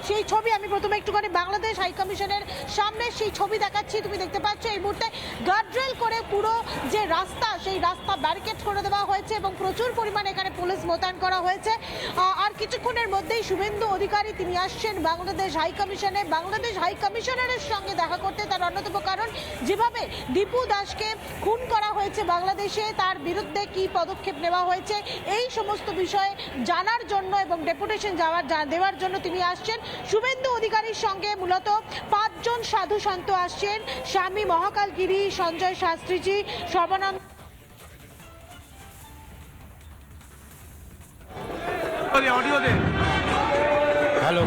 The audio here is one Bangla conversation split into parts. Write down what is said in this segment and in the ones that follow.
সেই ছবি আমি প্রথমে একটুখানি বাংলাদেশ হাই কমিশনের সামনে সেই ছবি দেখাচ্ছি। তুমি দেখতে পাচ্ছ এই মুহূর্তে গার্ডরেল করে পুরো যে রাস্তা সেই রাস্তা ব্যারিকেড করে দেওয়া হয়েছে এবং প্রচুর পরিমাণে এখানে পুলিশ মোতায়েন করা হয়েছে। আর কিছুক্ষণের মধ্যেই শুভেন্দু অধিকারী তিনি আসছেন বাংলাদেশ হাই কমিশনে। বাংলাদেশ হাই কমিশনারের সঙ্গে দেখা করতে, তার অন্যতম কারণ যেভাবে দীপু দাসকে খুন করা হয়েছে বাংলাদেশে, তার বিরুদ্ধে কি পদক্ষেপ নেওয়া হয়েছে এই সমস্ত বিষয়ে জানার জন্য এবং ডেপুটেশন দেওয়ার জন্য তিনি আসছেন। শুভেন্দু অধিকারীর সঙ্গে মূলত 5 জন সাধু সন্ত আসছেন, Swami Mahakalgiri, Sanjay Shastriji, Sarvananda. Hello,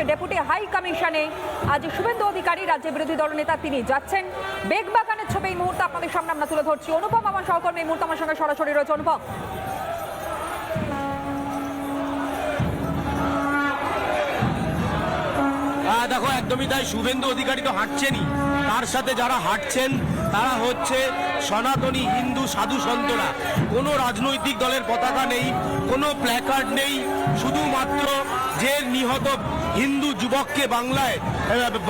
deputy high কমিশনে আজ শুভেন্দু অধিকারী রাজ্যের বিরোধী দল নেতা তিনি যাচ্ছেন। বেগবাগানের ছবি এই মুহূর্তে আপনাদের সামনে আমরা তুলে ধরছি। অনুপম আমার সহকর্মী এই মুহূর্তে আমার সঙ্গে সরাসরি রয়েছে। অনুপম, দেখো একদমই তাই। শুভেন্দু অধিকারী তো হাঁটছেনই, তার সাথে যারা হাঁটছেন তারা হচ্ছে সনাতনী হিন্দু সাধু সন্তরা। কোনো রাজনৈতিক দলের পতাকা নেই, কোনো প্ল্যাকার্ড নেই, শুধুমাত্র যে নিহত হিন্দু যুবককে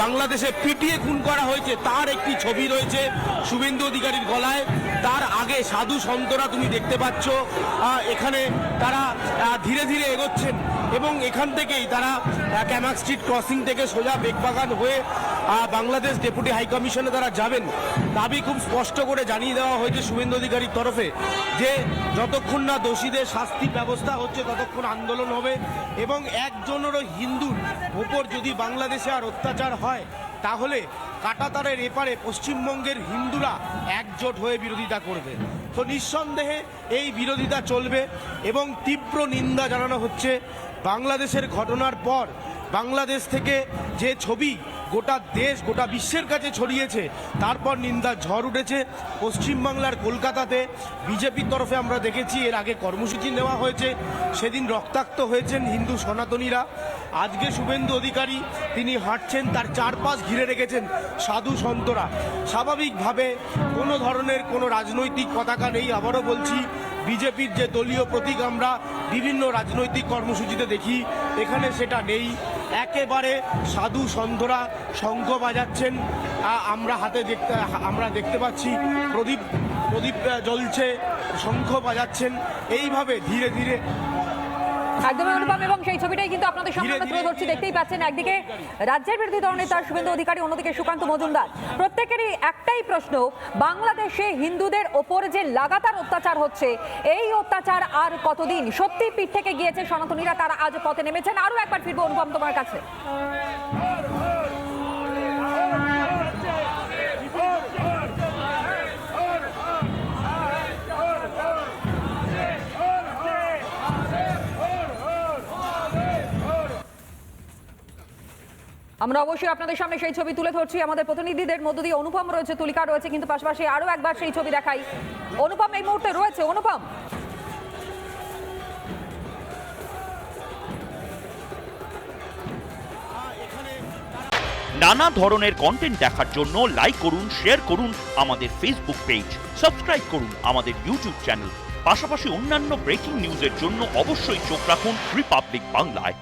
বাংলাদেশে পিটিয়ে খুন করা হয়েছে তার একটি ছবি রয়েছে শুভেন্দু অধিকারীর গলায়। তার আগে সাধু সন্তরা তুমি দেখতে পাচ্ছ এখানে তারা ধীরে ধীরে এগোচ্ছেন এবং এখান থেকেই তারা ক্যামাক স্ট্রিট ক্রসিং থেকে সোজা বেগবাগান হয়ে বাংলাদেশ ডেপুটি হাই কমিশনে তারা যাবেন। দাবি খুব স্পষ্ট করে জানিয়ে দেওয়া হয়েছে শুভেন্দু অধিকারীর তরফে যে যতক্ষণ না দোষীদের শাস্তির ব্যবস্থা হচ্ছে ততক্ষণ আন্দোলন হবে এবং একজনেরও হিন্দুর ওপর যদি বাংলাদেশে আর অত্যাচার হয় তাহলে কাঁটাতারের এপারে পশ্চিমবঙ্গের হিন্দুরা একজোট হয়ে বিরোধিতা করবে। তো নিঃসন্দেহে এই বিরোধিতা চলবে এবং তীব্র নিন্দা জানানো হচ্ছে বাংলাদেশের ঘটনার পর। বাংলাদেশ থেকে যে ছবি গোটা দেশ গোটা বিশ্বের কাছে ছড়িয়েছে, তারপর নিন্দা ঝড় উঠেছে পশ্চিমবাংলার কলকাতাতে। বিজেপির তরফে আমরা দেখেছি এর আগে কর্মসূচি নেওয়া হয়েছে, সেদিন রক্তাক্ত হয়েছেন হিন্দু সনাতনীরা। আজকে শুভেন্দু অধিকারী তিনি হাঁটছেন, তার চারপাশ ঘিরে রেখেছেন সাধু সন্তরা। স্বাভাবিকভাবে কোনো ধরনের কোনো রাজনৈতিক পতাকা নেই। আবারও বলছি, বিজেপির যে দলীয় প্রতীক আমরা বিভিন্ন রাজনৈতিক কর্মসূচিতে দেখি, এখানে সেটা নেই। একেবারে সাধু সন্তরা শঙ্খ বাজাচ্ছেন, আমরা দেখতে পাচ্ছি প্রদীপ জ্বলছে, শঙ্খ বাজাচ্ছেন, এইভাবে ধীরে ধীরে একদমই অনুপম। এবং সেই ছবিটাই কিন্তু আপনাদের সামনে আমরা তুলে ধরছি। দেখতেই পাচ্ছেন একদিকে রাজ্যের বিরোধী দলনেতা শুভেন্দু অধিকারী, অন্যদিকে সুকান্ত মজুমদার। প্রত্যেকেরই একটাই প্রশ্ন, বাংলাদেশে হিন্দুদের ওপর যে লাগাতার অত্যাচার হচ্ছে এই অত্যাচার আর কতদিন? সত্যি পিঠ থেকে গিয়েছে সনাতনীরা, তারা আজ পথে নেমেছেন। আরো একবার ফিরবো অনুপম তোমার কাছে। আমরা অবশ্যই আপনাদের সামনে সেই ছবি তুলে ধরছি। আমাদের প্রতিনিধিদের মধ্য দিয়ে অনুপম রয়েছে, তুলিকা রয়েছে, কিন্তু পাশাপাশি আরো একবার সেই ছবি দেখাই। অনুপম এই মুহূর্তে রয়েছে। অনুপম, নানা ধরনের কন্টেন্ট দেখার জন্য লাইক করুন, শেয়ার করুন আমাদের ফেসবুক পেজ, সাবস্ক্রাইব করুন আমাদের ইউটিউব চ্যানেল। পাশাপাশি অন্যান্য ব্রেকিং নিউজের জন্য অবশ্যই চোখ রাখুন রিপাবলিক বাংলায়।